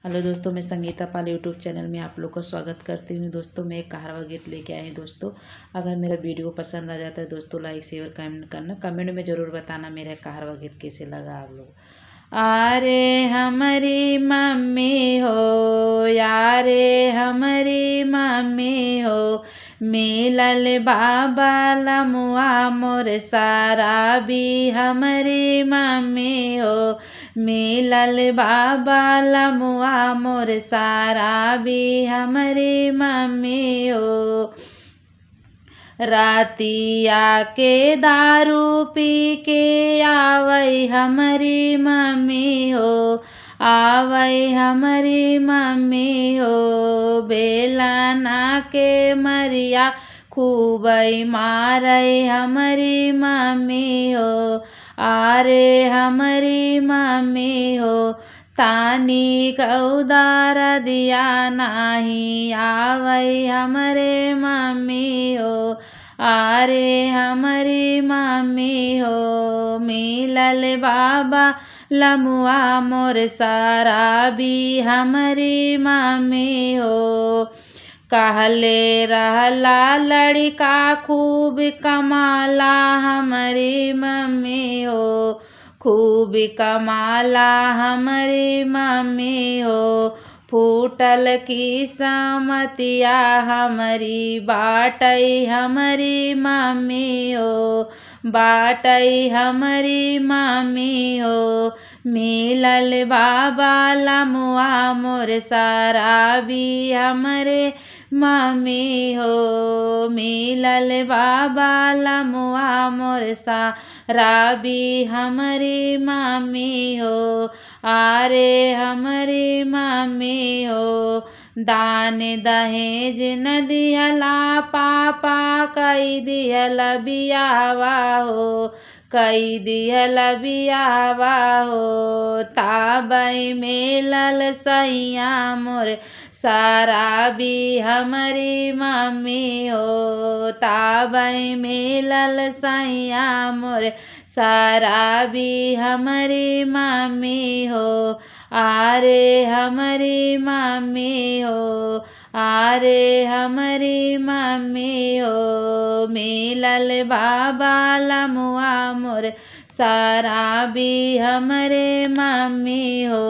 Hello दोस्तों, मैं संगीता पाल यूट्यूब चैनल में आप लोग का स्वागत करती हूँ। दोस्तों मैं एक कहावत गीत लेके आई हूँ। दोस्तों अगर मेरा वीडियो पसंद आ जाता है दोस्तों लाइक शेयर कमेंट करना, कमेंट में ज़रूर बताना मेरा कहावत गीत कैसे लगा आप लोग। आरे हमारी मम्मी हो, यारे हमारी मम्मी हो, मिलल बाबा लमुआ मोर सारा भी हमारी मम्मी हो, मिलल बाबा लमुआ मोर सारा भी हमारी मम्मी हो। रातिया के दारू पी के आवई हमारी मम्मी हो, आवई हमारी मम्मी हो, बेलना के मरिया खूबई मारई हमारी मम्मी हो। आरे हमारी मम्मी हो, तानी कौदार दिया नाही, आवई हमारे मम्मी हो। आरे हमारी मम्मी हो, मिलल बाबा लमुआ मोर सारा भी हमारी मम्मी हो। कहले रहला लड़का खूब कमाला हमारी मम्मी हो, खूब कमाला हमारी मम्मी हो। फूटल की समतिया हमारी बाटई हमारी मम्मी हो, बाटई हमारी मम्मी हो। मिलल बाबा लमुआ मोर सारा भी हमारे मम्मी हो, मिलल बाबा लमुआ मोर सारा भी हमारी मम्मी हो। आरे हमारी मम्मी हो, दान दहेज न दिहला पापा, कई दिहल बियावा हो, कई दिहल बियावा हो। ताबई मेलल सैया मोर सारा भी हमारी मम्मी हो, ताबई मेलल सैया मोर सारा भी हमारी मम्मी हो। आरे हमारी मम्मी हो, आरे हमारी मम्मी हो, मिलल बाबा लमुआ मोर सारा भी हमारे मम्मी हो।